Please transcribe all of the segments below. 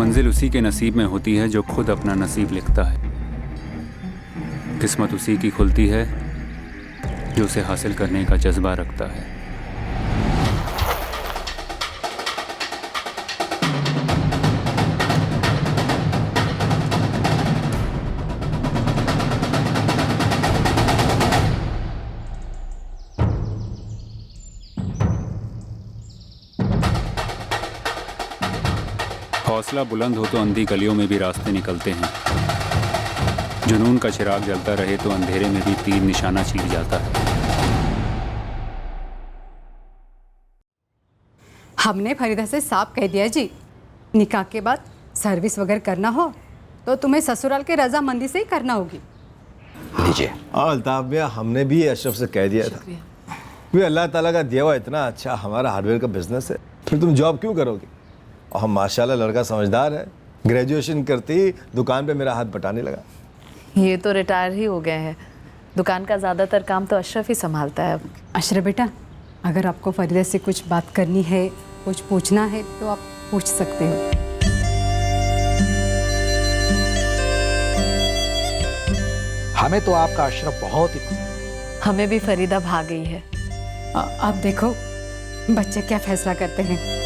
मंजिल उसी के नसीब में होती है जो खुद अपना नसीब लिखता है। किस्मत उसी की खुलती है जो उसे हासिल करने का जज्बा रखता है। हौसला बुलंद हो तो अंधी गलियों में भी रास्ते निकलते हैं। जुनून का चिराग जलता रहे तो अंधेरे में भी तीर निशाना चीर जाता है। हमने फरीदा से साफ कह दिया जी, निकाह के बाद सर्विस वगैरह करना हो तो तुम्हें ससुराल के रजामंदी से ही करना होगी। लीजिए। अल्ताफ भैया, हमने भी अशरफ से कह दिया था। भी अल्लाह ताला का दिया हुआ इतना अच्छा हमारा हार्डवेयर का बिजनेस है, फिर तुम जॉब क्यों करोगे? और हम माशाल्लाह लड़का समझदार है, ग्रेजुएशन करते ही दुकान पे मेरा हाथ बटाने लगा। ये तो रिटायर ही हो गया है, दुकान का ज़्यादातर काम तो अशरफ ही संभालता है अब। अशरफ बेटा, अगर आपको फरीदा से कुछ बात करनी है, कुछ पूछना है तो आप पूछ सकते हो। हमें तो आपका अशरफ बहुत ही पसंद है। हमें भी फरीदा भाग गई है। अब देखो बच्चे क्या फैसला करते हैं।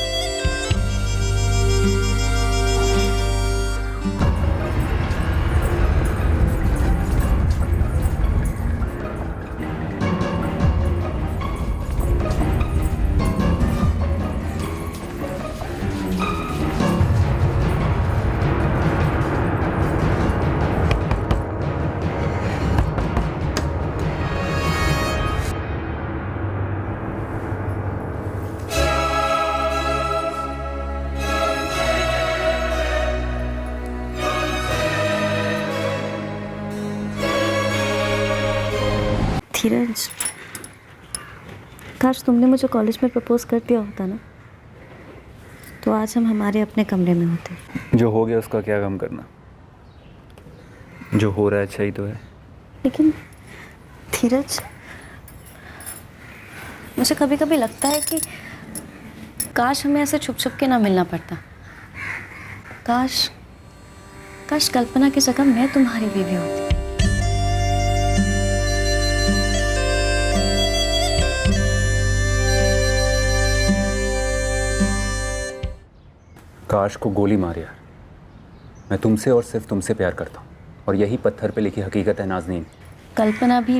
धीरज, काश तुमने मुझे कॉलेज में प्रपोज कर दिया होता ना, तो आज हम हमारे अपने कमरे में होते। जो हो गया उसका क्या गम करना, जो हो रहा है अच्छा ही तो है। लेकिन धीरज, मुझे कभी कभी लगता है कि काश हमें ऐसे छुप छुप के ना मिलना पड़ता। काश काश कल्पना की जगह मैं तुम्हारी बीवी होती। काश को गोली मार यार, मैं तुमसे और सिर्फ तुमसे प्यार करता हूँ, और यही पत्थर पे लिखी हकीकत है नाज़नीन। कल्पना भी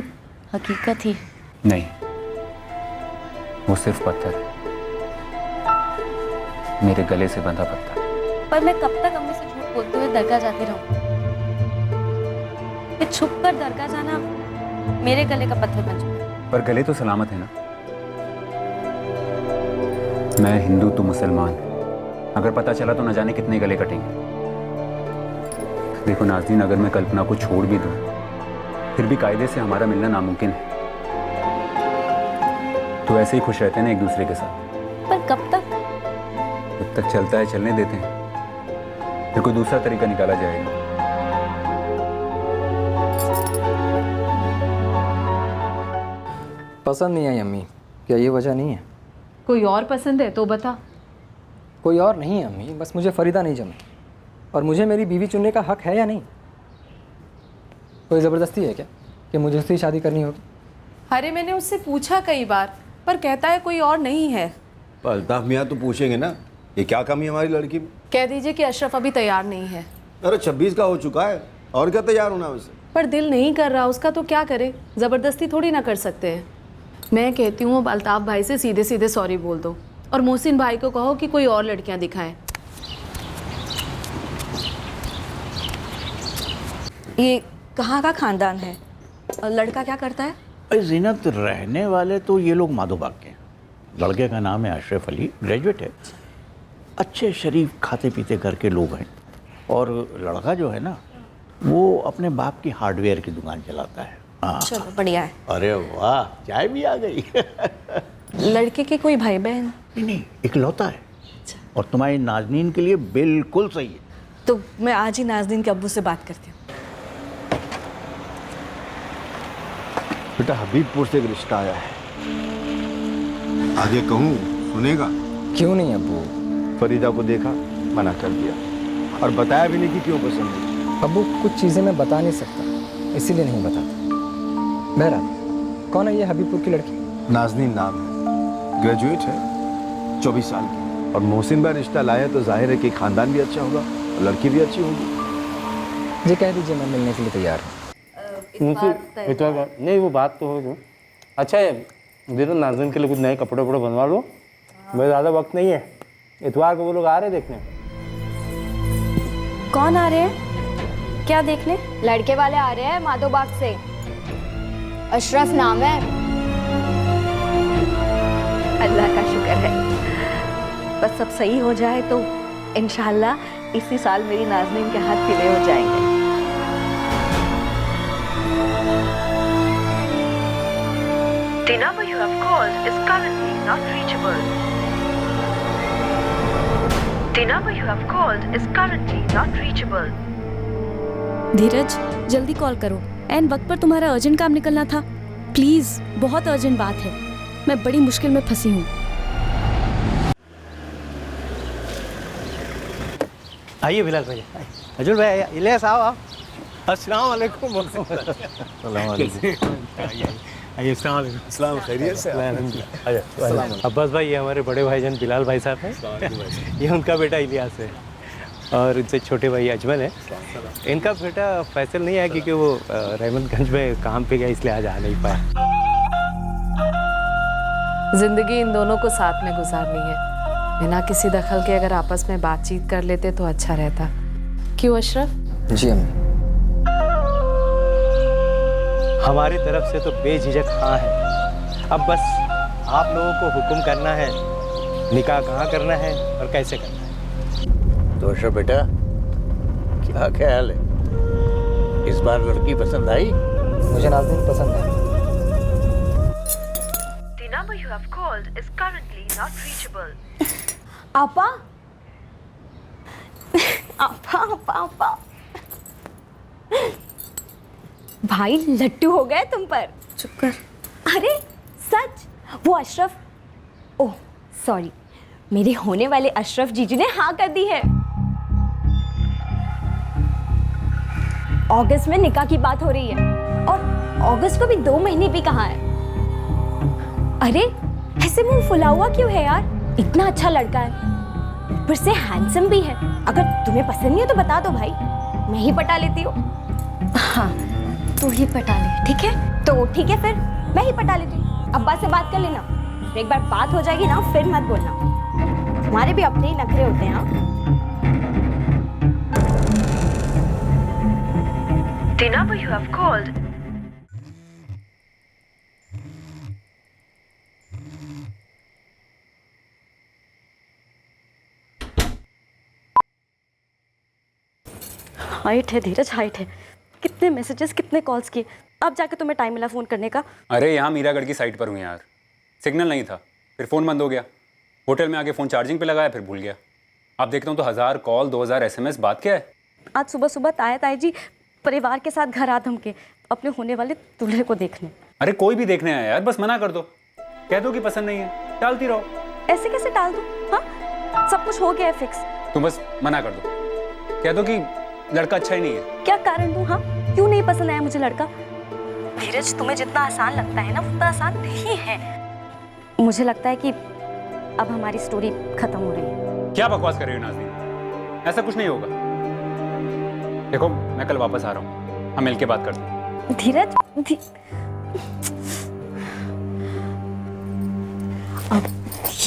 हकीकत ही नहीं, वो सिर्फ पत्थर है, मेरे गले से बंधा पत्थर। पर मैं कब तक अम्मी से झूठ बोलते हुए दरगाह जाती रहूं? मैं छुप कर दरगाह जाना मेरे गले का पत्थर बन चुका। पर गले तो सलामत है ना। मैं हिंदू, तू मुसलमान, अगर पता चला तो न जाने कितने गले कटेंगे। देखो नाज़नीन, अगर मैं कल्पना को छोड़ भी दूं, फिर भी कायदे से हमारा मिलना नामुमकिन है। तो ऐसे ही खुश रहते हैं ना एक दूसरे के साथ। पर कब तक? जब तक चलता है चलने देते हैं, फिर कोई दूसरा तरीका निकाला जाएगा। पसंद नहीं आई अम्मी, क्या ये वजह नहीं है? कोई और पसंद है तो बता। कोई और नहीं है अम्मी, बस मुझे फरीदा नहीं जमी। और मुझे मेरी बीवी चुनने का हक है या नहीं? कोई ज़बरदस्ती है क्या कि मुझे उससे शादी करनी होगी? अरे मैंने उससे पूछा कई बार, पर कहता है कोई और नहीं है। पर अल्ताफ मियाँ तो पूछेंगे ना, ये क्या कमी है हमारी लड़की में? कह दीजिए कि अशरफ अभी तैयार नहीं है। अरे 26 का हो चुका है, और क्या तैयार होना है उसे? पर दिल नहीं कर रहा उसका, तो क्या करे, ज़बरदस्ती थोड़ी ना कर सकते हैं। मैं कहती हूँ अब अल्ताफ भाई से सीधे सीधे सॉरी बोल दो, और मोहसिन भाई को कहो कि कोई और लड़कियां दिखाएं। ये कहाँ का खानदान है और लड़का क्या करता है? अरे ज़ीनत, रहने वाले तो ये लोग माधोबाग के हैं। लड़के का नाम है अशरफ अली, ग्रेजुएट है, अच्छे शरीफ खाते पीते घर के लोग हैं। और लड़का जो है ना, वो अपने बाप की हार्डवेयर की दुकान चलाता है। हाँ, चलो बढ़िया है। अरे वाह, चाय भी आ गई। लड़के के कोई भाई बहन? नहीं, इकलौता है। और तुम्हारी नाज़नीन के लिए बिल्कुल सही है। तो मैं आज ही नाज़नीन के अब्बू से बात करती हूँ। बेटा, हबीबपुर से एक रिश्ता आया है, आगे कहूँ सुनेगा? क्यों नहीं अब्बू? फरीदा को देखा, मना कर दिया। और बताया भी नहीं कि क्यों पसंद नहीं। अब्बू कुछ चीज़ें मैं बता नहीं सकता, इसीलिए नहीं बताता। बहरहाल कौन है ये हबीबपुर की लड़की? नाज़नीन नाम है, ग्रेजुएट है, 24 साल की। और मोहसिन भाई रिश्ता लाया तो जाहिर है कि खानदान भी अच्छा होगा और लड़की भी अच्छी होगी। जी कह दीजिए, मैं मिलने के लिए तैयार हूँ। नहीं वो बात तो हो गई। अच्छा है धीरज, नाज़रीन के लिए कुछ नए कपड़े वपड़े बनवा लो, मैं ज़्यादा वक्त नहीं है। इतवार को वो लोग आ रहे देखने। कौन आ रहे हैं? क्या देखने? लड़के वाले आ रहे हैं माधोबाग से, अशरफ नाम है। अल्लाह का शुक्र है, बस सब सही हो जाए तो इंशाल्लाह इसी साल मेरी नाज़नीन के हाथ पीले हो जाएंगे। The number you have called is currently not reachable. The number you have called is currently not reachable. धीरज जल्दी कॉल करो, एन वक्त पर तुम्हारा अर्जेंट काम निकलना था। प्लीज, बहुत अर्जेंट बात है, मैं बड़ी मुश्किल में फंसी हूँ। आइए बिलाल भाई, अजुल भाई इलियास आओ आओ। अस्सलाम वालेकुम। आइए अस्सलाम वालेकुम। इस्लाम खैरियत से? अब्बास भाई ये हमारे बड़े भाईजान बिलाल भाई साहब हैं, ये उनका बेटा इलियास है और इनसे छोटे भाई अजमल है। इनका बेटा फैसल नहीं आया क्योंकि वो रहमतगंज में काम पे गया, इसलिए आज आ नहीं पाया। जिंदगी इन दोनों को साथ में गुजारनी है, बिना किसी दखल के अगर आपस में बातचीत कर लेते तो अच्छा रहता। क्यों अशरफ? जी अम्मी। हमारी तरफ से तो बेझिझक हाँ है। अब बस आप लोगों को हुक्म करना है, निकाह कहाँ करना है और कैसे करना है। तो अशरफ बेटा, क्या ख्याल है, इस बार लड़की पसंद आई? मुझे नाज़नीन पसंद है। The number you have called is currently not reachable. आपा आपा आपा आपा भाई लट्टू हो गए तुम पर। चुप कर। अरे सच, वो अशरफ, ओह सॉरी, मेरे होने वाले अशरफ जीजू ने हाँ कर दी है। अगस्त में निकाह की बात हो रही है और अगस्त को भी 2 महीने भी कहाँ है। अरे ऐसे मुंह फुला हुआ क्यों है यार, इतना अच्छा लड़का है, फिर से हैंडसम भी है। अगर तुम्हें पसंद नहीं है तो बता दो भाई, मैं ही पटा लेती हूँ। हाँ तू ही पटा ले, ठीक है? तो ठीक है, फिर मैं ही पटा लेती हूँ। अब्बा से बात कर लेना, एक बार बात हो जाएगी ना फिर मत बोलना, तुम्हारे भी अपने ही नखरे होते हैं। हाँ The number you have called height है धीरज, हाइट है। कितने मैसेजेस, कितने कॉल्स किए, अब जाके तुम्हें टाइम मिला फ़ोन करने का? अरे यहाँ मीरागढ़ की साइट पर हूँ यार, सिग्नल नहीं था, फिर फ़ोन बंद हो गया। होटल में आके फ़ोन चार्जिंग पे लगाया, फिर भूल गया। अब देखता हूँ तो 1000 कॉल 2000 SMS, बात क्या है? आज सुबह सुबह ताया जी परिवार के साथ घर आ धमके अपने होने वाले दूल्हे को देखने। अरे कोई भी देखने आया यार, बस मना कर दो, कह दो कि पसंद नहीं है, टालती रहो। ऐसे कैसे टाल दूँ? हाँ सब कुछ हो गया है फिक्स। तुम बस मना कर दो, कह दो कि लड़का अच्छा ही नहीं है। क्या कारण दूँ? हाँ क्यों नहीं पसंद आया मुझे लड़का? धीरज तुम्हें जितना आसान लगता है ना उतना आसान नहीं है। मुझे लगता है कि अब हमारी स्टोरी खत्म हो रही है। क्या बकवास कर रही हो नाज़नीन, ऐसा कुछ नहीं होगा। देखो मैं कल वापस आ रहा हूँ, हम मिल के बात करते हैं। धीरज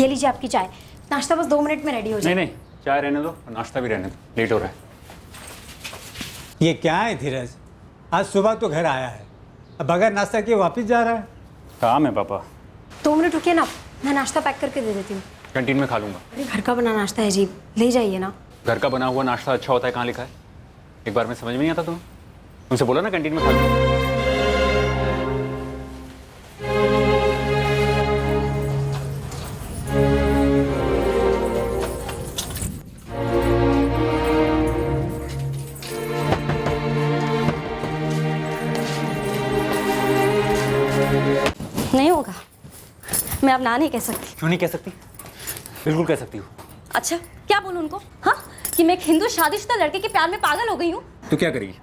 ये लीजिए आपकी चाय, नाश्ता बस 2 मिनट में रेडी हो जाए। नहीं चाय रहने दो, नाश्ता भी रहने दो, लेट हो रहा है। ये क्या है धीरज, आज सुबह तो घर आया है, अब बगैर नाश्ता किए वापस जा रहा है। काम है पापा। 2 मिनट रुकिए ना, मैं नाश्ता पैक करके दे देती हूँ। कैंटीन में खा लूंगा। अरे घर का बना नाश्ता है जी, ले जाइए ना। घर का बना हुआ नाश्ता अच्छा होता है, कहाँ लिखा है? एक बार में समझ में नहीं आता तुम्हें? तुमसे बोला ना कैंटीन में खा लूंगा। नहीं होगा, मैं अब ना नहीं कह सकती। क्यों नहीं कह सकती? बिल्कुल कह सकती हूँ। अच्छा क्या बोलूं उनको? हाँ कि मैं एक हिंदू शादीशुदा लड़के के प्यार में पागल हो गई हूँ। तो क्या करेगी?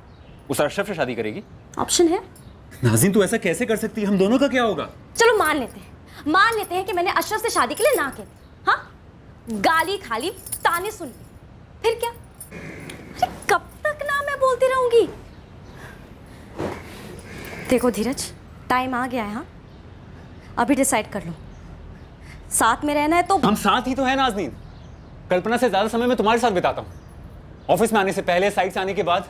उस अशरफ से शादी करेगी? ऑप्शन है? नाज़रीन तू ऐसा कैसे कर सकती है? हम दोनों का क्या होगा? चलो मान लेते हैं कि मैंने अशरफ से शादी के लिए ना कही। हाँ, गाली खा ली, ताने सुन ली, फिर क्या? अरे कब तक ना मैं बोलती रहूंगी? देखो धीरज, टाइम आ गया है। हाँ, अभी डिसाइड कर लो, साथ में रहना है तो। हम साथ ही तो है नाज़रीन। कल्पना से ज्यादा समय मैं तुम्हारे साथ बिताता हूँ। ऑफिस में आने से पहले, साइट से आने के बाद,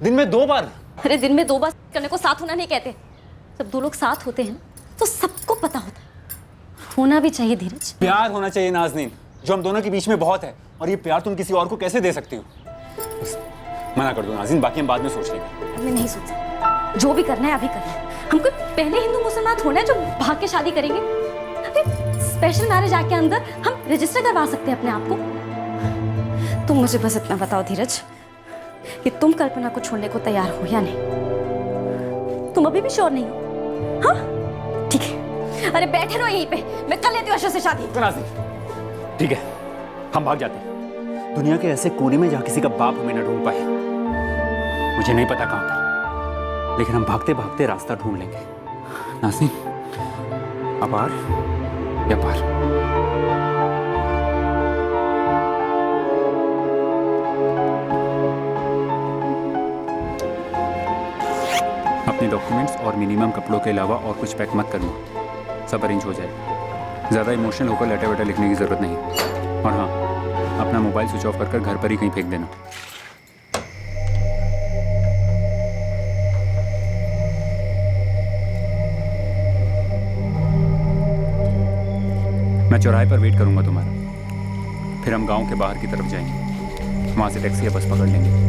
दिन में 2 बार। अरे दिन में 2 बार करने को साथ होना नहीं कहते। जब 2 लोग साथ होते हैं तो सबको पता होता है, होना भी चाहिए धीरज। प्यार होना चाहिए नाज़रीन, जो हम दोनों के बीच में बहुत है, और ये प्यार तुम किसी और को कैसे दे सकती हो? बस मना कर दो नाज़रीन, बाकी हम बाद में सोच लेंगे। मैं नहीं सोचा, जो भी करना है अभी करना है। हम कोई पहले हिंदू मुसलमान थोड़े हैं जो भाग के शादी करेंगे। स्पेशल मैरिज एक्ट के अंदर हम रजिस्टर करवा सकते हैं अपने आप को। तुम मुझे बस इतना बताओ धीरज कि तुम कल्पना को छोड़ने को तैयार हो या नहीं? तुम अभी भी श्योर नहीं हो? हाँ ठीक है, अरे बैठे रहो यहीं पे, मैं कर लेती हूँ अशोक से शादी। तो नाज़रीन ठीक है, हम भाग जाते हैं दुनिया के ऐसे कोने में जहाँ किसी का बाप हमें न ढूंढ पाए। मुझे नहीं पता कहाँ पर, लेकिन हम भागते भागते रास्ता ढूंढ लेंगे। नाज़रीन, अपार या पार? अपने डॉक्यूमेंट्स और मिनिमम कपड़ों के अलावा और कुछ पैक मत करना, सब अरेंज हो जाएगा। ज़्यादा इमोशनल होकर लेटर वेटर लिखने की ज़रूरत नहीं। और हाँ, अपना मोबाइल स्विच ऑफ कर घर पर ही कहीं फेंक देना। मैं चौराहे पर वेट करूंगा तुम्हारा, फिर हम गांव के बाहर की तरफ जाएंगे, वहां से टैक्सी या बस पकड़ लेंगे।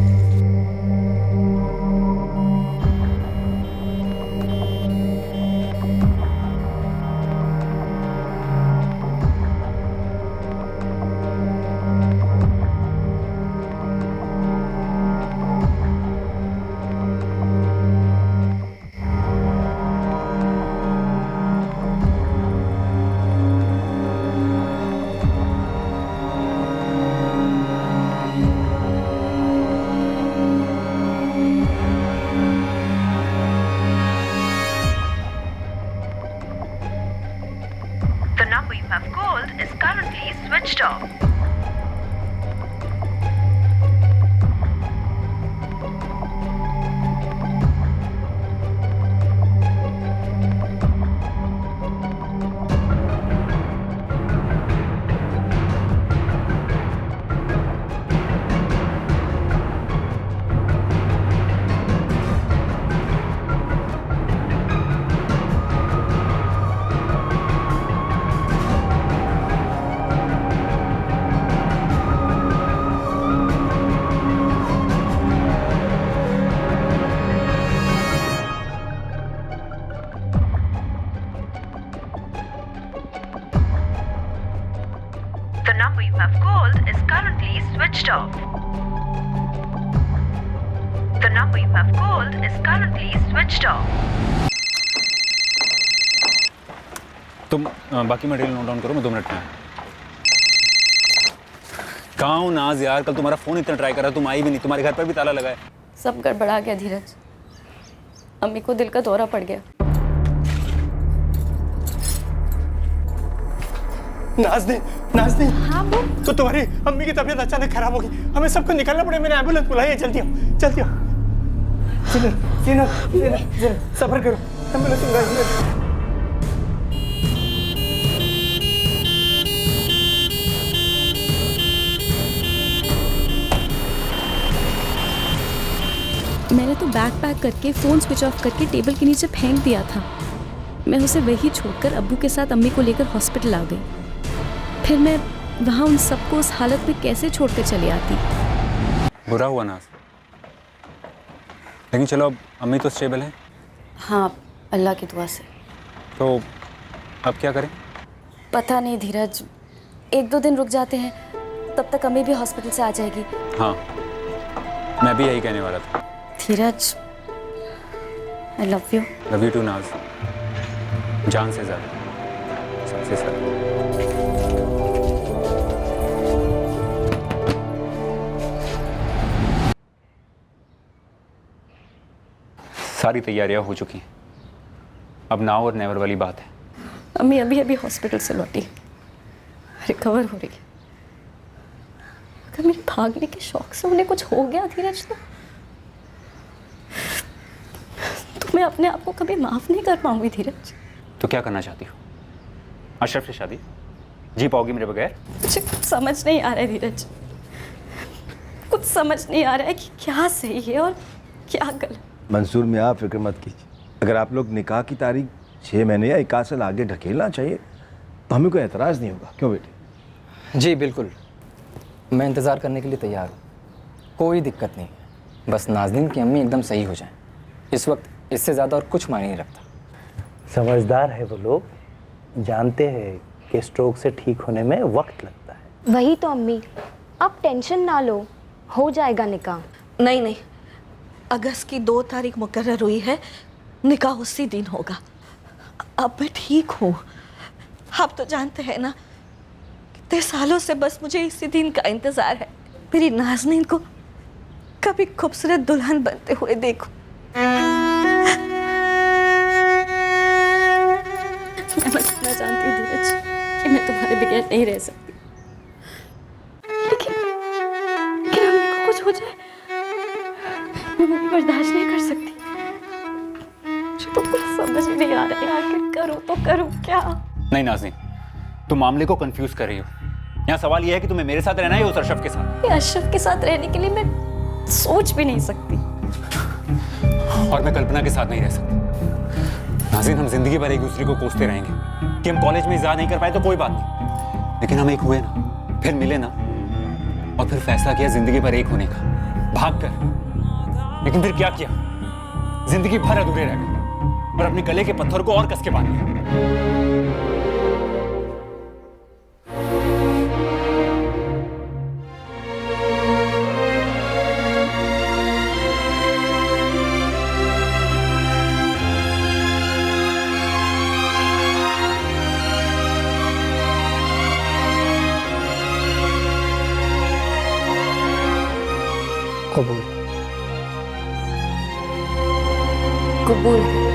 तुम बाकी मटेरियल नोट डाउन करो, मैं 2 मिनट में। कहाँ हो नाज यार? कल तुम्हारा फोन इतना ट्राई करा, तुम आई भी नहीं। तुम्हारे घर पर भी ताला लगा है। सब गड़बड़ा गया धीरज, अम्मी को दिल का दौरा पड़ गया। नाज़नीन हाँ वो तो तुम्हारी अम्मी की तबीयत अचानक खराब होगी, हमें सबको निकलना पड़ेगा। मैंने एम्बुलेंस बुलाई है, जल्दी आओ। सब्र करो, एम्बुलेंस बुलाई। मैंने तो बैग पैक करके फ़ोन स्विच ऑफ करके टेबल के नीचे फेंक दिया था। मैं उसे वही छोड़कर अब्बू के साथ अम्मी को लेकर हॉस्पिटल आ गई। फिर मैं वहाँ उन सबको उस हालत में कैसे छोड़कर चली आती। बुरा हुआ नाज, लेकिन चलो अब अम्मी तो स्टेबल है। हाँ, अल्लाह की दुआ से। तो अब क्या करें? पता नहीं धीरज, 1-2 दिन रुक जाते हैं, तब तक अम्मी भी हॉस्पिटल से आ जाएगी। हाँ, मैं भी यही कहने वाला था। Dheeraj, I love you. Love you too Naaz, जान से ज़्यादा, सबसे ज़्यादा। सारी तैयारियां हो चुकी हैं, अब नाउ और नेवर वाली बात है। अम्मी अभी अभी हॉस्पिटल से लौटी, रिकवर हो रही है। अगर मेरे भागने के शौक से उन्हें कुछ हो गया धीरज, तो मैं अपने आप को कभी माफ नहीं कर पाऊंगी धीरज। तो क्या करना चाहती हो? अशरफ से शादी जी पाओगी मेरे बगैर? मुझे कुछ समझ नहीं आ रहा है धीरज, कुछ समझ नहीं आ रहा है कि क्या सही है और क्या गलत। मंसूर में आप फिक्र मत कीजिए, अगर आप लोग निकाह की तारीख 6 महीने या 1 साल आगे ढकेलना चाहिए तो हमें कोई एतराज़ नहीं होगा। क्यों बेटे? जी बिल्कुल, मैं इंतज़ार करने के लिए तैयार हूँ, कोई दिक्कत नहीं है। बस नाज़नीन की अम्मी एकदम सही हो जाएं, इस वक्त इससे ज़्यादा और कुछ मायने नहीं रखता। समझदार है वो लोग, जानते हैं कि स्ट्रोक से ठीक होने में वक्त लगता है। वही तो अम्मी, आप टेंशन ना लो, हो जाएगा निकाह। नहीं नहीं, अगस्त की 2 तारीख मुकर्रर हुई है, निकाह उसी दिन होगा। अब मैं ठीक हूँ। आप तो जानते हैं ना, कितने सालों से बस मुझे इसी दिन का इंतज़ार है, मेरी नाज़नीन को कभी खूबसूरत दुल्हन बनते हुए देखूं। मैं बस इतना जानती हूँ धीरज कि मैं तुम्हारे बगैर नहीं रह सकती, लेकिन अम्मी को कुछ हो जाए मैं वो बर्दाश्त नहीं कर सकती। मुझे तो कुछ समझ नहीं आ रहा है, आखिर करूँ तो करूँ क्या? नहीं नाज़नीन, तुम मामले को कंफ्यूज कर रही हो। यहाँ सवाल यह है कि तुम्हें मेरे साथ रहना है या उस अशरफ के साथ? अशरफ के साथ रहने के लिए मैं सोच भी नहीं सकती, और मैं कल्पना के साथ नहीं रह सकती। नाज़नीन, हम जिंदगी भर एक दूसरे को कोसते रहेंगे कि हम कॉलेज में इज़्ज़ाद नहीं कर पाए तो कोई बात नहीं, लेकिन हम एक हुए ना, फिर मिले ना, और फिर फैसला किया जिंदगी भर एक होने का, भाग कर। लेकिन फिर क्या किया? जिंदगी भर अधूरे रह गए और अपने गले के पत्थर को और कस के बांध लिया। कबूल। कबूल।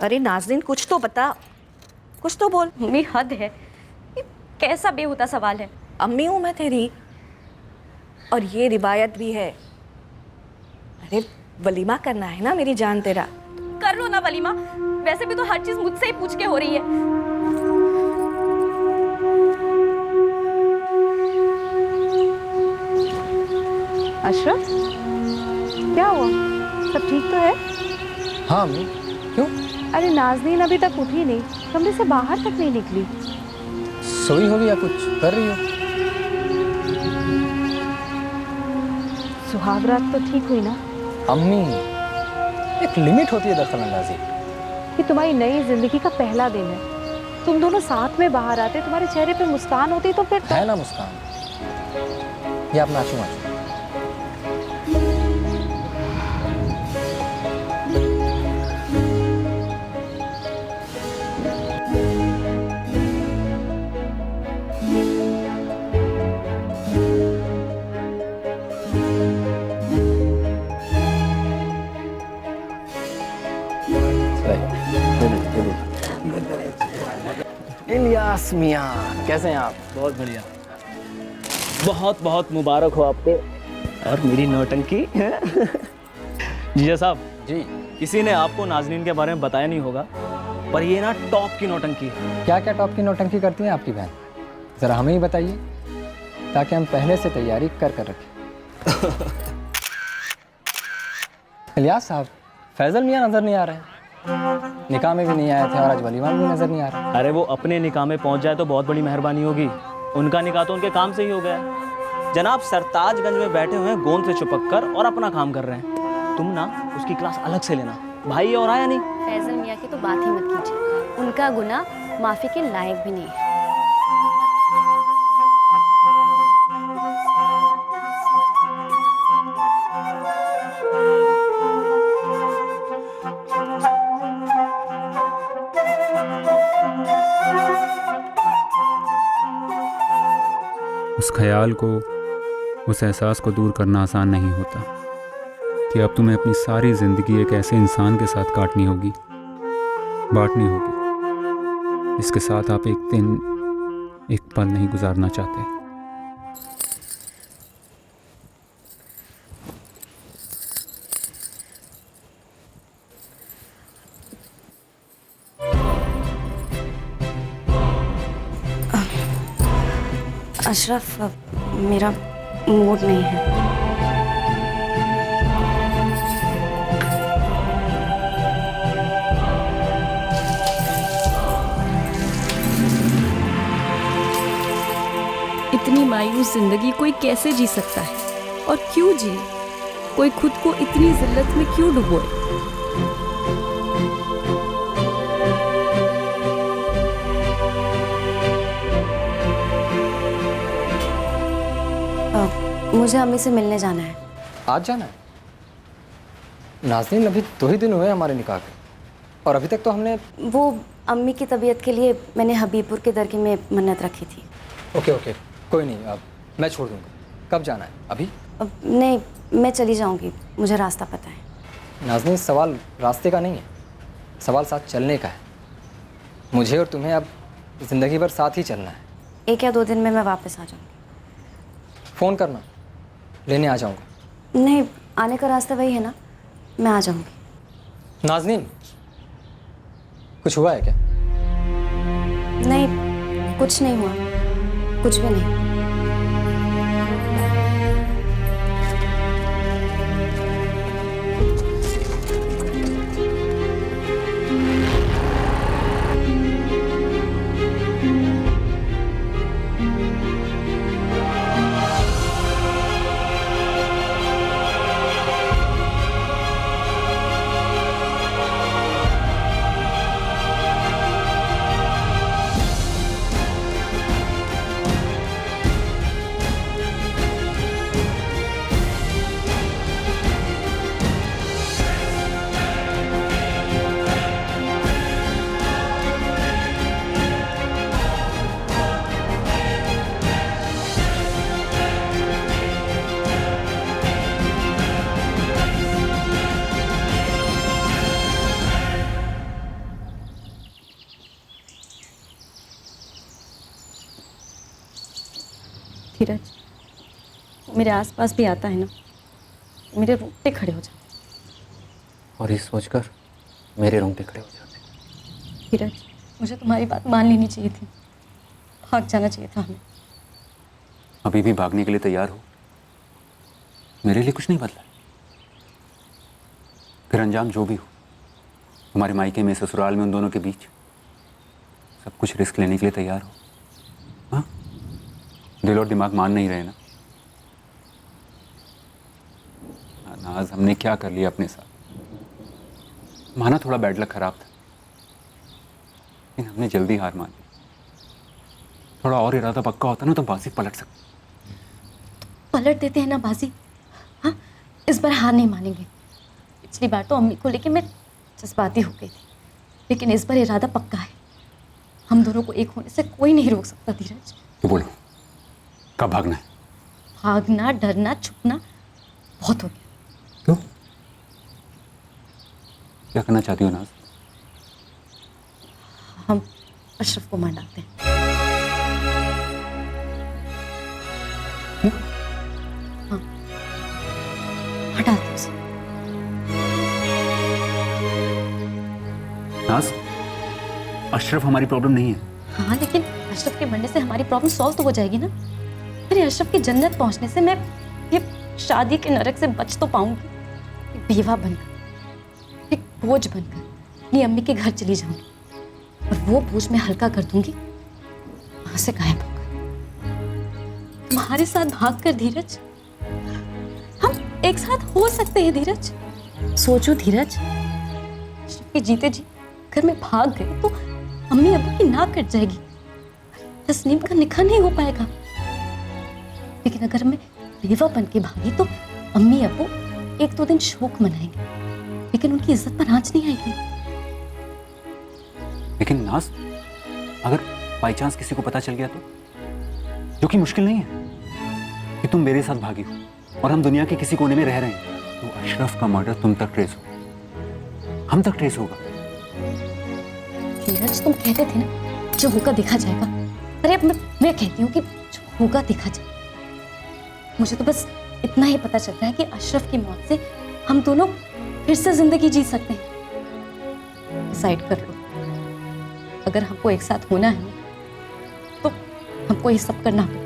अरे नाज़नीन, कुछ तो बता, कुछ तो बोल। मम्मी हद है, ये कैसा बेहुदा सवाल है? अम्मी हूँ मैं तेरी, और ये रिवायत भी है। अरे वलीमा करना है ना मेरी जान तेरा। कर लो ना वलीमा, वैसे भी तो हर चीज मुझसे ही पूछ के हो रही है। अशरफ, क्या हुआ? सब ठीक तो है? हाँ अम्मी, क्यों? अरे नाज़नीन अभी तक उठी नहीं, कमरे से बाहर तक नहीं निकली। सोई होगी या कुछ कर रही हो? सुहागरात तो ठीक हुई ना? अम्मी, एक लिमिट होती है दखल अंदाजी। ये तुम्हारी नई जिंदगी का पहला दिन है, तुम दोनों साथ में बाहर आते, तुम्हारे चेहरे पे मुस्कान होती तो फिर है ना मुस्कान? ये आप नाचो नाचो। इलियास मियाँ, कैसे हैं आप? बहुत बढ़िया। बहुत बहुत मुबारक हो आपको और मेरी नौटंकी। जीजा साहब जी, किसी ने आपको नाजनीन के बारे में बताया नहीं होगा, पर ये ना टॉप की नौटंकी है। क्या क्या टॉप की नौटंकी करती हैं आपकी बहन? ज़रा हमें ही बताइए ताकि हम पहले से तैयारी कर रखें। इलियास साहब, फैजल मियाँ नज़र नहीं आ रहे हैं, निकाह में भी नहीं आए थे और आज वलीमा में भी नज़र नहीं आ रहा। अरे वो अपने निकाह में पहुंच जाए तो बहुत बड़ी मेहरबानी होगी। उनका निकाह तो उनके काम से ही हो गया। जनाब सरताजगंज में बैठे हुए हैं गोंद से चिपक कर और अपना काम कर रहे हैं। तुम ना उसकी क्लास अलग से लेना। भाई और आया नहीं? फैजल मियाँ की तो बात ही मत कीजिए, उनका गुनाह माफ़ी के लायक भी नहीं है। उस ख्याल को, उस एहसास को दूर करना आसान नहीं होता कि अब तुम्हें अपनी सारी ज़िंदगी एक ऐसे इंसान के साथ काटनी होगी, बांटनी होगी, जिसके साथ आप एक दिन, एक पल नहीं गुजारना चाहते। अशरफ, मेरा मूड नहीं है। इतनी मायूस जिंदगी कोई कैसे जी सकता है और क्यों जिए? कोई खुद को इतनी जिल्लत में क्यों डुबोए? मुझे अम्मी से मिलने जाना है। आज जाना है? नाज़नीन, अभी 2 ही दिन हुए हमारे निकाह के और अभी तक तो हमने वो अम्मी की तबीयत के लिए मैंने हबीबपुर के दरगाह में मन्नत रखी थी। ओके ओके, कोई नहीं, अब मैं छोड़ दूँगा। कब जाना है? अभी? नहीं, मैं चली जाऊंगी, मुझे रास्ता पता है। नाज़नीन, सवाल रास्ते का नहीं है, सवाल साथ चलने का है। मुझे और तुम्हें अब ज़िंदगी भर साथ ही चलना है। 1 या 2 दिन में मैं वापस आ जाऊंगी। फ़ोन करना, लेने आ जाऊँगा। नहीं, आने का रास्ता वही है ना, मैं आ जाऊंगी। नाज़नीन, कुछ हुआ है क्या? नहीं, कुछ नहीं हुआ, कुछ भी नहीं। धीरज, मेरे आसपास भी आता है ना, मेरे रोंगटे खड़े हो जाते। और ये सोचकर मेरे रोंगटे खड़े हो जाते। धीरज, मुझे तुम्हारी बात मान लेनी चाहिए थी, भाग जाना चाहिए था हमें। अभी भी भागने के लिए तैयार हो? मेरे लिए कुछ नहीं बदला। फिर अंजाम जो भी हो, हमारे मायके में, ससुराल में, उन दोनों के बीच सब कुछ रिस्क लेने के लिए तैयार हो? हाँ, दिल और दिमाग मान नहीं रहे ना? नाज, हमने क्या कर लिया अपने साथ? माना थोड़ा बैड लक खराब था, लेकिन हमने जल्दी हार मान ली। थोड़ा और इरादा पक्का होता ना तो बाजी पलट सकते। पलट देते हैं ना बाजी। हाँ, इस बार हार नहीं मानेंगे। पिछली बार तो अम्मी को लेके मैं जज्बाती हो गई थी, लेकिन इस बार इरादा पक्का है। हम दोनों को एक होने से कोई नहीं रोक सकता। धीरज, तो बोलो, कब भागना है? भागना, डरना, छुपना बहुत हो गया। क्यों? क्या करना चाहती हो नाज? हम अशरफ को मार डालते हैं। हाँ, मार डालते हैं उसे। नाज, अशरफ हमारी प्रॉब्लम नहीं है। हाँ, लेकिन अशरफ के मरने से हमारी प्रॉब्लम सॉल्व तो हो जाएगी ना। अरे अशरफ की जन्नत पहुंचने से मैं ये शादी के नरक से बच तो पाऊंगी। एक बेवा बनकर, एक बोझ बनकर अपनी अम्मी के घर चली जाऊंगी और वो बोझ मैं हल्का कर दूंगी, वहां से गायब होकर तुम्हारे साथ भाग कर। धीरज, हम एक साथ हो सकते हैं धीरज। सोचो धीरज, अशरफ के जीते जी अगर मैं भाग गई तो अम्मी अबू की नाक कट जाएगी, तस्नीम का निकाह नहीं हो पाएगा। लेकिन अगर मैं बेवा बन के भागी तो अम्मी अबू 1-2 दिन शोक मनाएंगे, लेकिन उनकी इज्जत पर आंच नहीं आएगी। लेकिन नाज, अगर बाई चांस किसी को पता चल गया तो, जो कि मुश्किल नहीं है कि तुम मेरे साथ भागी हो और हम दुनिया के किसी कोने में रह रहे हैं, तो अशरफ का मर्डर तुम तक ट्रेस हो, हम तक ट्रेस होगा। धीरज, तुम कहते थे ना जो होगा देखा जाएगा। अरे अब मैं कहती हूँ कि जो होगा देखा जाएगा। मुझे तो बस इतना ही पता चल रहा है कि अशरफ की मौत से हम दोनों फिर से जिंदगी जी सकते हैं। डिसाइड कर लो, अगर हमको एक साथ होना है तो हमको ये सब करना पड़ेगा।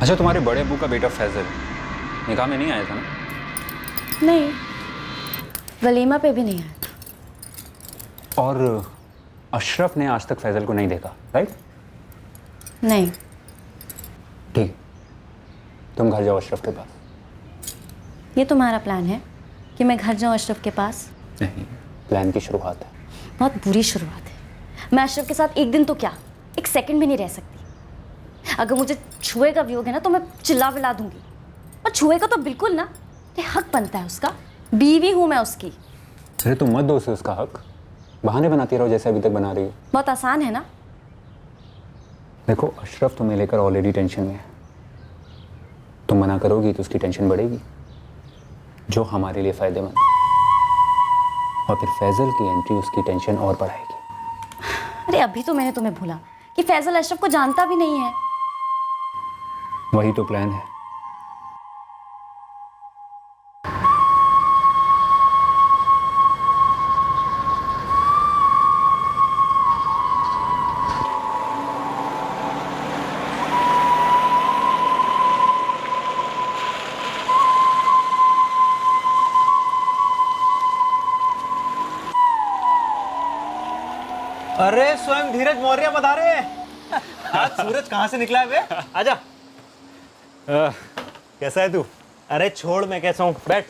अच्छा, तुम्हारे बड़े अब्बू का बेटा फैजल निकाह में नहीं आया था ना? नहीं, वलीमा पे भी नहीं आया। और अशरफ ने आज तक फैजल को नहीं देखा, राइट? नहीं। ठीक, तुम घर जाओ अशरफ के पास। ये तुम्हारा प्लान है कि मैं घर जाऊं अशरफ के पास? नहीं, प्लान की शुरुआत है। बहुत बुरी शुरुआत है। मैं अशरफ के साथ एक दिन तो क्या, एक सेकंड भी नहीं रह सकती। अगर मुझे छुएगा भी होगा ना तो मैं चिल्ला विला दूंगी, और छुएगा तो बिल्कुल ना। ये हक बनता है उसका, बीवी हूं मैं उसकी। अरे तुम मत दो उसे उसका हक, बहाने बनाती रहो जैसे अभी तक बना रही हो। बहुत आसान है ना। देखो, अशरफ तुम्हें लेकर ऑलरेडी टेंशन में है, तुम मना करोगी तो उसकी टेंशन बढ़ेगी, जो हमारे लिए फायदेमंद, और फिर फैजल की एंट्री उसकी टेंशन और बढ़ाएगी। अरे अभी तो मैंने तुम्हें बोला कि फैजल अशरफ को जानता भी नहीं है। वही तो प्लान है। अरे स्वयं धीरज मौर्य बता रहे हैं। आज सूरज कहाँ से निकला है बे? आजा। कैसा है तू? अरे छोड़, मैं कैसा हूँ, बैठ।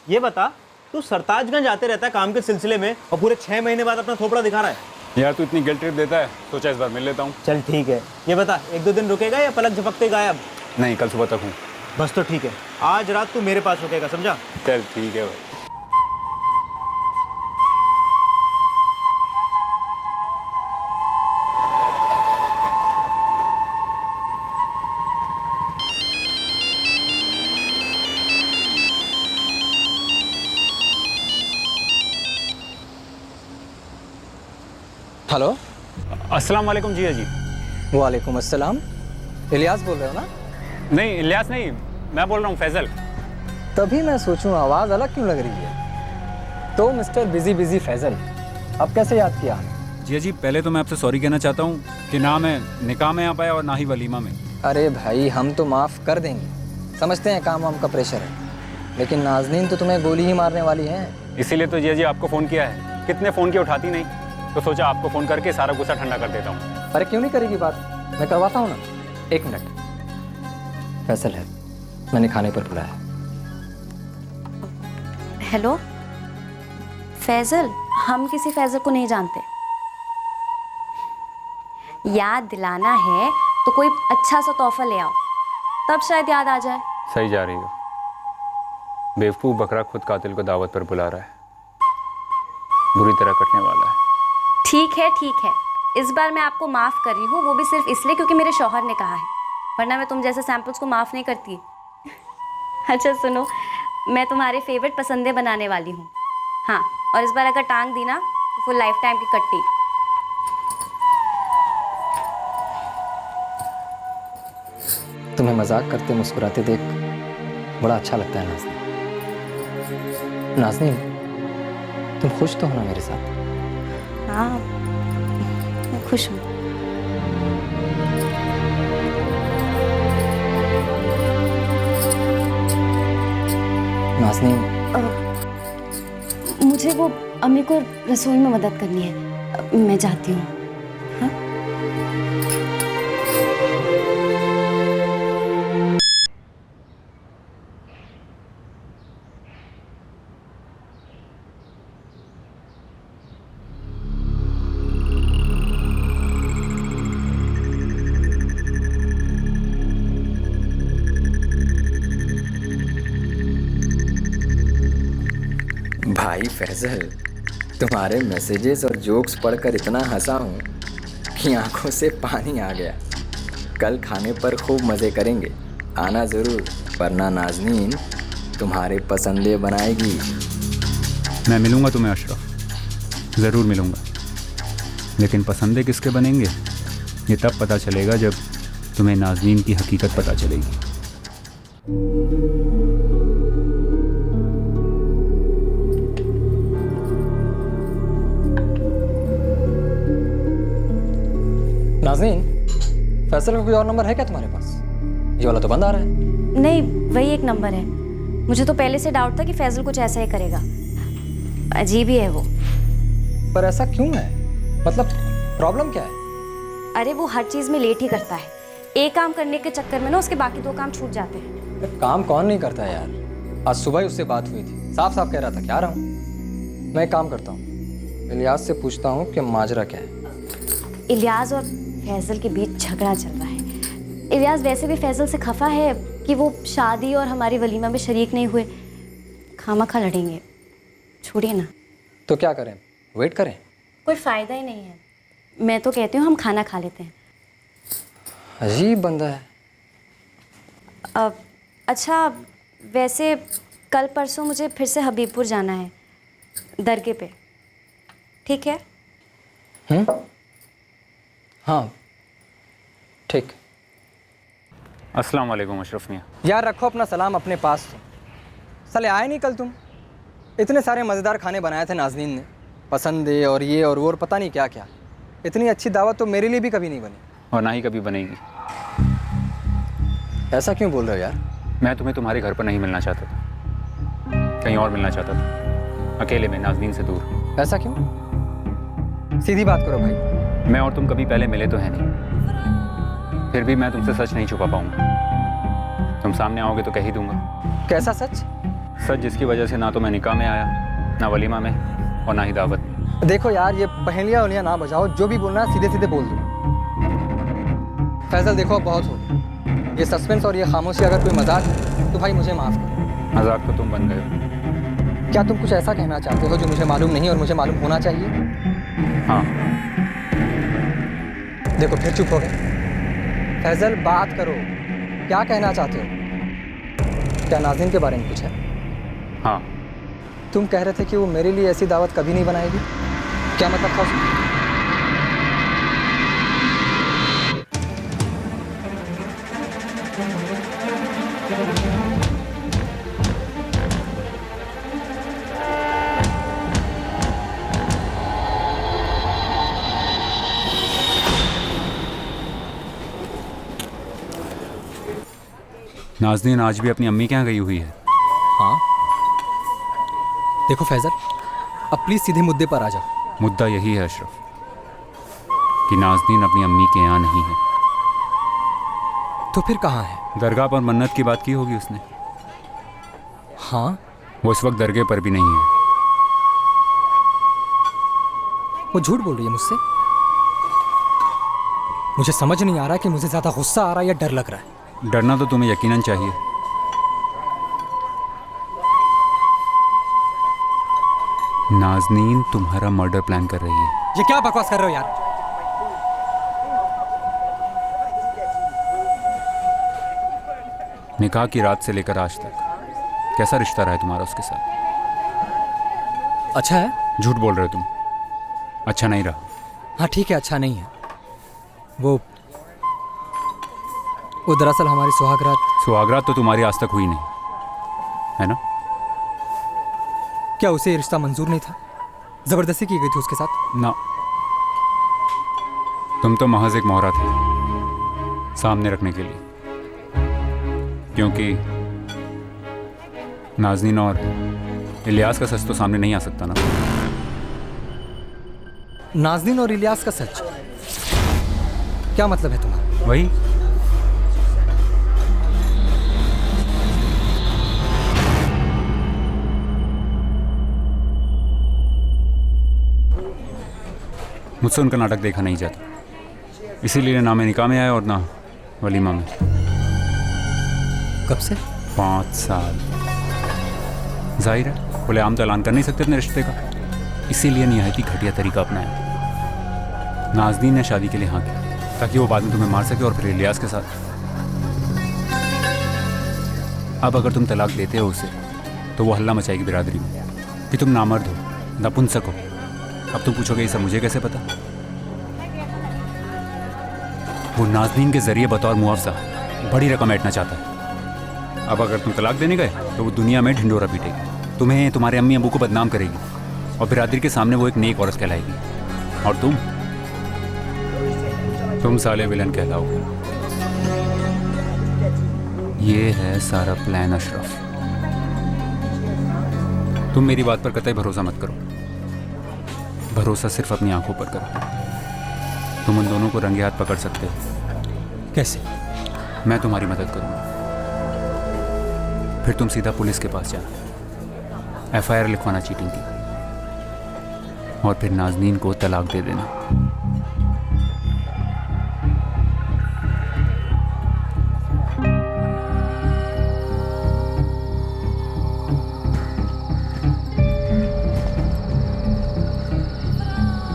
ये बता, तू सरताजगंज आते रहता है काम के सिलसिले में और पूरे 6 महीने बाद अपना थोपड़ा दिखा रहा है। यार तू इतनी गिल्ट ट्रिप देता है, सोचा इस बार मिल लेता हूँ। चल ठीक है, ये बता 1-2 दिन रुकेगा या पलक झपकते गायब? नहीं, कल सुबह तक हूँ। बस तो ठीक है, आज रात तू मेरे पास रुकेगा, समझा? चल ठीक है भाई। हेलो, अस्सलाम वालेकुम जिया जी। वालेकुम अस्सलाम। इलियास बोल रहे हो ना? नहीं, इलियास नहीं, मैं बोल रहा हूँ फैजल। तभी मैं सोचूं आवाज़ अलग क्यों लग रही है। तो मिस्टर बिजी फैजल, अब कैसे याद किया हमें? जिया जी, पहले तो मैं आपसे सॉरी कहना चाहता हूँ कि ना मैं निकाह में आ पाया और ना ही वलीमा में। अरे भाई, हम तो माफ़ कर देंगे, समझते हैं काम वाम का प्रेशर है, लेकिन नाजनीन तो तुम्हें गोली ही मारने वाली है। इसीलिए तो जिया जी आपको फ़ोन किया है। कितने फ़ोन किए, उठाती नहीं, तो सोचा आपको फ़ोन करके सारा गुस्सा ठंडा कर देता हूँ। अरे क्यों नहीं करेगी बात, मैं करवाता हूँ ना। 1 मिनट, फैसल है, मैंने खाने पर बुलाया। हेलो फैजल, हम किसी फैजल को नहीं जानते। याद दिलाना है तो कोई अच्छा सा तोहफा ले आओ, तब शायद याद आ जाए। सही जा रही हो। बेवकूफ़ बकरा खुद कातिल को दावत पर बुला रहा है, बुरी तरह कटने वाला है। ठीक है, इस बार मैं आपको माफ़ कर रही हूँ, वो भी सिर्फ इसलिए क्योंकि मेरे शौहर ने कहा है, वरना मैं तुम जैसे सैंपल्स को माफ़ नहीं करती। अच्छा सुनो, मैं तुम्हारे फेवरेट पसंदे बनाने वाली हूँ। हाँ, और इस बार अगर टांग दी ना तो फुल लाइफ टाइम की कट्टी। तुम्हें मजाक करते मुस्कुराते देख बड़ा अच्छा लगता है नाज़नीन। नाज़नीन, तुम खुश तो हो ना मेरे साथ? हाँ, मैं खुश हूँ। नाज़नीन, मुझे वो अम्मी को रसोई में मदद करनी है, मैं जाती हूँ। हाँ? भाई फैजल, तुम्हारे मैसेजेस और जोक्स पढ़कर इतना हंसा हूँ कि आंखों से पानी आ गया। कल खाने पर खूब मज़े करेंगे, आना ज़रूर, वरना नाज़नीन तुम्हारे पसंदे बनाएगी। मैं मिलूंगा तुम्हें अशरफ, ज़रूर मिलूंगा, लेकिन पसंदे किसके बनेंगे ये तब पता चलेगा जब तुम्हें नाज़नीन की हकीकत पता चलेगी। नाज़नीन, फैसल का कोई और नंबर है क्या तुम्हारे पास? ये वाला तो बंद आ रहा है। नहीं, वही एक नंबर है। मुझे तो पहले से डाउट था कि फैजल कुछ ऐसा ही करेगा, अजीब ही है वो। पर ऐसा क्यों है? मतलब प्रॉब्लम क्या है? अरे वो हर चीज़ में लेट ही करता है, एक काम करने के चक्कर में ना उसके बाकी दो काम छूट जाते हैं। काम कौन नहीं करता है यार? आज सुबह ही उससे बात हुई थी, साफ साफ कह रहा था कि आ रहा हूँ। मैं एक काम करता हूँ, इलियास से पूछता हूँ कि माजरा क्या है। इलियास और फैजल के बीच झगड़ा चल रहा है। इलियास वैसे भी फैजल से खफा है कि वो शादी और हमारी वलीमा में शरीक नहीं हुए, खामखा लड़ेंगे। छोड़िए ना। तो क्या करें, वेट करें? कोई फ़ायदा ही नहीं है। मैं तो कहती हूँ हम खाना खा लेते हैं। अजीब बंदा है। अच्छा, वैसे कल परसों मुझे फिर से हबीबपुर जाना है, दरगाह पे, ठीक है? हाँ ठीक। अस्सलाम वालेकुम अशरफ मियाँ। यार रखो अपना सलाम अपने पास। साले आए नहीं कल तुम? इतने सारे मज़ेदार खाने बनाए थे नाज़नीन ने, पसंदे और ये और वो और पता नहीं क्या क्या। इतनी अच्छी दावत तो मेरे लिए भी कभी नहीं बनी, और ना ही कभी बनेगी। ऐसा क्यों बोल रहे हो यार? मैं तुम्हें तुम्हारे घर पर नहीं मिलना चाहता था, कहीं और मिलना चाहता था, अकेले में, नाज़नीन से दूर। ऐसा क्यों? सीधी बात करो भाई। मैं और तुम कभी पहले मिले तो हैं नहीं, फिर भी मैं तुमसे सच नहीं छुपा पाऊंगा। तुम सामने आओगे तो कह ही दूंगा। कैसा सच? सच जिसकी वजह से ना तो मैं निकाह में आया, ना वलीमा में, और ना ही दावत में। देखो यार, ये पहेलियाँ उलियाँ ना बजाओ, जो भी बोलना सीधे सीधे बोल दो। फैजल देखो बहुत हो गया, ये सस्पेंस और ये खामोशी अगर कोई मजाक है तो भाई मुझे माफ़ करो। मजाक तो तुम बन गए हो। क्या तुम कुछ ऐसा कहना चाहते हो जो मुझे मालूम नहीं और मुझे मालूम होना चाहिए? हाँ। देखो फिर चुप हो गए। फैजल बात करो, क्या कहना चाहते हो? क्या नाज़नीन के बारे में कुछ है? हाँ। तुम कह रहे थे कि वो मेरे लिए ऐसी दावत कभी नहीं बनाएगी, क्या मतलब था उसका? नाज़नीन आज भी अपनी अम्मी के यहाँ गई हुई है। हाँ। देखो फैजल, अब प्लीज़ सीधे मुद्दे पर आ जाओ। मुद्दा यही है अशरफ कि नाज़नीन अपनी अम्मी के यहाँ नहीं है। तो फिर कहाँ है? दरगाह पर मन्नत की बात की होगी उसने। हाँ, वो इस वक्त दरगाह पर भी नहीं है। वो झूठ बोल रही है मुझसे। मुझे समझ नहीं आ रहा कि मुझे ज्यादा गुस्सा आ रहा है या डर लग रहा है। डरना तो तुम्हें यकीनन चाहिए। नाज़नीन तुम्हारा मर्डर प्लान कर रही है। ये क्या बकवास कर रहे हो यार? निकाह की रात से लेकर आज तक कैसा रिश्ता रहा है तुम्हारा उसके साथ? अच्छा है? झूठ बोल रहे हो तुम। अच्छा नहीं रहा। हाँ ठीक है, अच्छा नहीं है। वो दरअसल हमारी सुहागरात तो तुम्हारी आज तक हुई नहीं है ना? क्या उसे ये रिश्ता मंजूर नहीं था? जबरदस्ती की गई थी उसके साथ? ना, तुम तो महज एक मोहरा थे सामने रखने के लिए, क्योंकि नाज़नीन और इलियास का सच तो सामने नहीं आ सकता ना। नाज़नीन और इलियास का सच? क्या मतलब है तुम्हारा? वही मुझसे उनका नाटक देखा नहीं जाता, इसीलिए ना मैं निकाह में आया और ना वलीमा में। कब से? 5 साल। जाहिर है खुलेआम तो ऐलान कर नहीं सकते अपने रिश्ते का, इसीलिए निहायती घटिया तरीका अपनाया। नाज़नीन ने शादी के लिए हाँ की ताकि वो बाद में तुम्हें मार सके और फिर इलियास के साथ। अब अगर तुम तलाक देते हो उसे तो वो हल्ला मचाएगी बिरादरी में कि तुम नामर्द हो, नपुंसक हो। अब तुम पूछोगे ये सब मुझे कैसे पता? वो नाज़नीन के जरिए बतौर मुआवजा बड़ी रकम ऐंठना चाहता है। अब अगर तुम तलाक देने गए तो वो दुनिया में ढिंडोरा पीटेगी, तुम्हें तुम्हारे अम्मी अबू को बदनाम करेगी और बिरादरी के सामने वो एक नेक औरत कहलाएगी, और तुम साले विलन कहलाओगे। ये है सारा प्लान अशरफ। तुम मेरी बात पर कतई भरोसा मत करो, भरोसा सिर्फ अपनी आंखों पर करो। तुम उन दोनों को रंगे हाथ पकड़ सकते हो। कैसे? मैं तुम्हारी मदद करूंगा। फिर तुम सीधा पुलिस के पास जाना, FIR लिखवाना चीटिंग की, और फिर नाज़नीन को तलाक दे देना।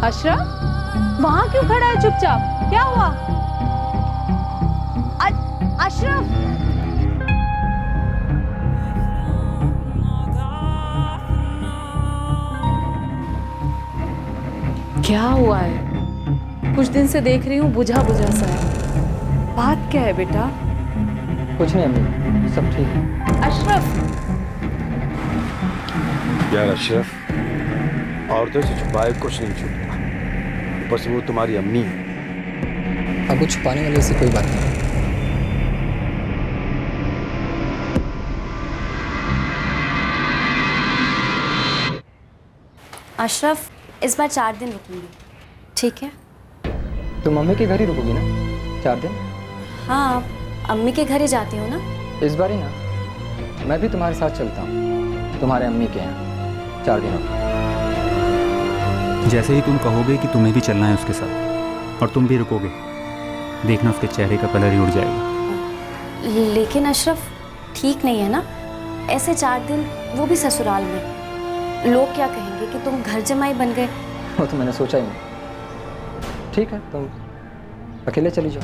अशरफ, वहां क्यों खड़ा है चुपचाप? क्या हुआ? अशरफ, क्या हुआ है? कुछ दिन से देख रही हूँ बुझा बुझा सा है। बात क्या है बेटा? कुछ नहीं अम्मी, सब ठीक है। अशरफ, यार अशरफ, औरतों से छुपाए कुछ नहीं छुपता, बस वो तुम्हारी अम्मी है। अब कुछ छुपाने वाली ऐसी कोई बात नहीं। अशरफ, इस बार 4 दिन रुकूंगी, ठीक है? तुम मम्मी के घर ही रुकोगी ना 4 दिन? हाँ, अम्मी के घर ही जाती हूँ ना। इस बार ही ना, मैं भी तुम्हारे साथ चलता हूँ तुम्हारे अम्मी के यहाँ 4 दिनों। जैसे ही तुम कहोगे कि तुम्हें भी चलना है उसके साथ और तुम भी रुकोगे, देखना उसके चेहरे का कलर ही उड़ जाएगा। लेकिन अशरफ, ठीक नहीं है ना ऐसे 4 दिन, वो भी ससुराल में। लोग क्या कहेंगे कि तुम घर जमाई बन गए। वो तो मैंने सोचा ही नहीं। ठीक है, तुम अकेले चली जाओ।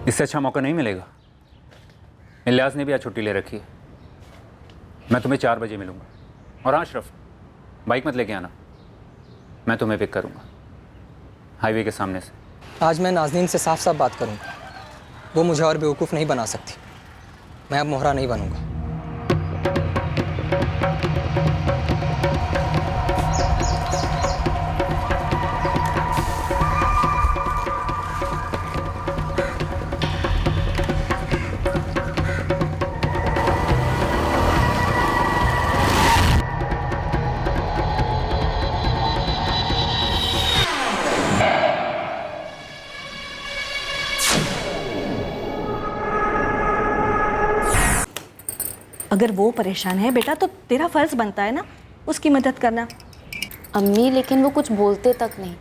इससे अच्छा मौका नहीं मिलेगा। इलियास ने भी आज छुट्टी ले रखी है। मैं तुम्हें 4 बजे मिलूंगा। और हाँ अशरफ, बाइक मत लेके आना, मैं तुम्हें पिक करूंगा हाईवे के सामने से। आज मैं नाज़नीन से साफ साफ बात करूंगा, वो मुझे और बेवकूफ़ नहीं बना सकती। मैं अब मोहरा नहीं बनूंगा। अगर वो परेशान है बेटा तो तेरा फर्ज बनता है ना उसकी मदद करना। अम्मी लेकिन वो कुछ बोलते तक नहीं,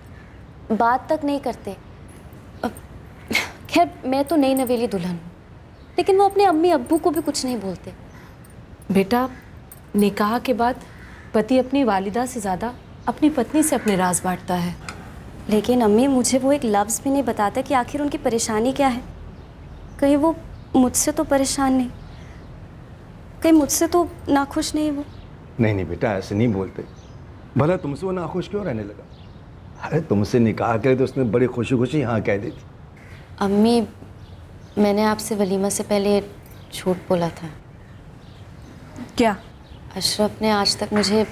बात तक नहीं करते। खैर मैं तो नई नवेली दुल्हन हूँ, लेकिन वो अपने अम्मी अब्बू को भी कुछ नहीं बोलते। बेटा, निकाह के बाद पति अपनी वालिदा से ज़्यादा अपनी पत्नी से अपने राज बांटता है। लेकिन अम्मी मुझे वो एक लफ्ज़ भी नहीं बताता कि आखिर उनकी परेशानी क्या है। कहीं वो मुझसे तो परेशान नहीं, कहीं मुझसे तो नाखुश नहीं वो। नहीं नहीं बेटा, ऐसे नहीं बोलते। भला तुमसे वो नाखुश क्यों रहने लगा? अरे तुमसे निकाह करे तो उसने बड़ी खुशी खुशी हाँ कह दी थी। अम्मी मैंने आपसे वलीमा से पहले झूठ बोला था। क्या? अशरफ ने आज तक मुझे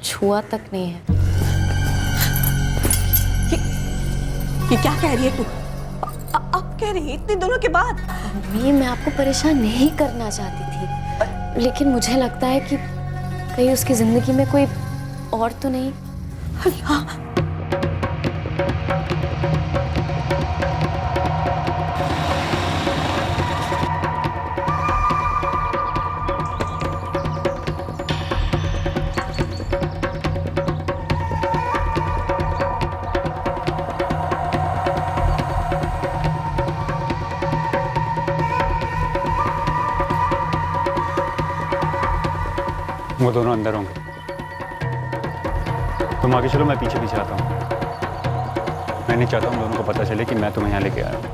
छुआ तक नहीं है। ये क्या कह रही है तू? अब कह रही है इतने दिनों के बाद? अम्मी मैं आपको परेशान नहीं करना चाहती थी, लेकिन मुझे लगता है कि कहीं उसकी ज़िंदगी में कोई और तो नहीं। अल्लाह, वो दोनों अंदर होंगे, तुम आगे चलो, मैं पीछे पीछे आता हूँ। मैं नहीं चाहता हूँ दोनों को पता चले कि मैं तुम्हें यहाँ लेके आया हूँ।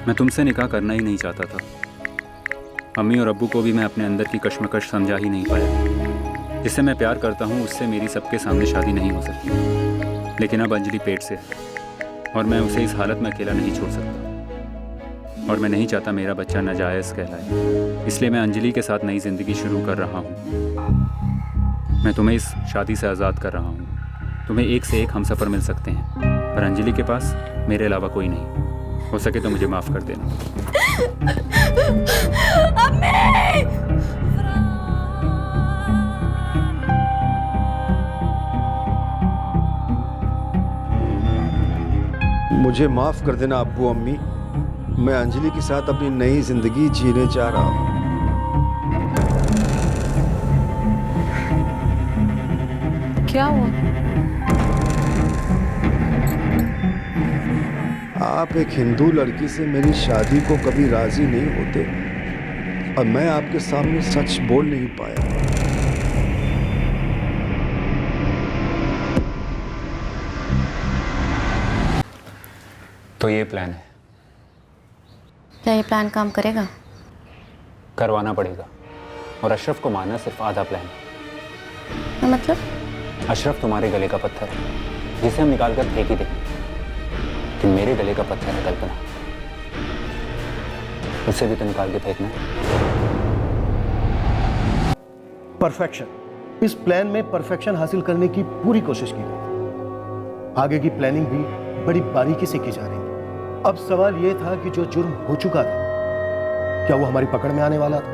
मैं तुमसे निकाह करना ही नहीं चाहता था। अम्मी और अब्बू को भी मैं अपने अंदर की कश्मकश समझा ही नहीं पाया। जिससे मैं प्यार करता हूँ उससे मेरी सबके सामने शादी नहीं हो सकती। लेकिन अब अंजलि पेट से है और मैं उसे इस हालत में अकेला नहीं छोड़ सकता। और मैं नहीं चाहता मेरा बच्चा नाजायज़ कहलाए। इसलिए मैं अंजलि के साथ नई ज़िंदगी शुरू कर रहा हूँ। मैं तुम्हें इस शादी से आज़ाद कर रहा हूँ। तुम्हें एक से एक हमसफ़र मिल सकते हैं, पर अंजलि के पास मेरे अलावा कोई नहीं। हो सके तो मुझे माफ़ कर देना। मुझे माफ़ कर देना अब्बू अम्मी, मैं अंजलि के साथ अपनी नई जिंदगी जीने चाह रहा हूँ। क्या हुआ? आप एक हिंदू लड़की से मेरी शादी को कभी राजी नहीं होते और मैं आपके सामने सच बोल नहीं पाया। तो ये प्लान है। क्या ये प्लान काम करेगा? करवाना पड़ेगा। और अशरफ को मारना सिर्फ आधा प्लान है। मतलब? अशरफ तुम्हारे गले का पत्थर है जिसे हम निकाल कर फेंक ही देंगे। कि मेरे गले का पत्थर है कल्पना, उसे भी तो निकाल के फेंकना है। परफेक्शन। इस प्लान में परफेक्शन हासिल करने की पूरी कोशिश की गई। आगे की प्लानिंग भी बड़ी बारीकी से की जा रही है। अब सवाल यह था कि जो जुर्म हो चुका था क्या वो हमारी पकड़ में आने वाला था,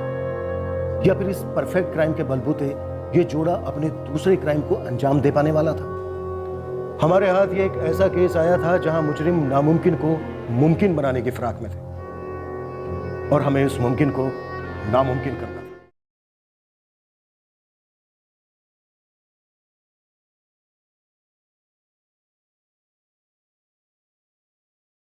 या फिर इस परफेक्ट क्राइम के बलबूते ये जोड़ा अपने दूसरे क्राइम को अंजाम दे पाने वाला था। हमारे हाथ ये एक ऐसा केस आया था जहां मुजरिम नामुमकिन को मुमकिन बनाने की फिराक में थे और हमें उस मुमकिन को नामुमकिन करना।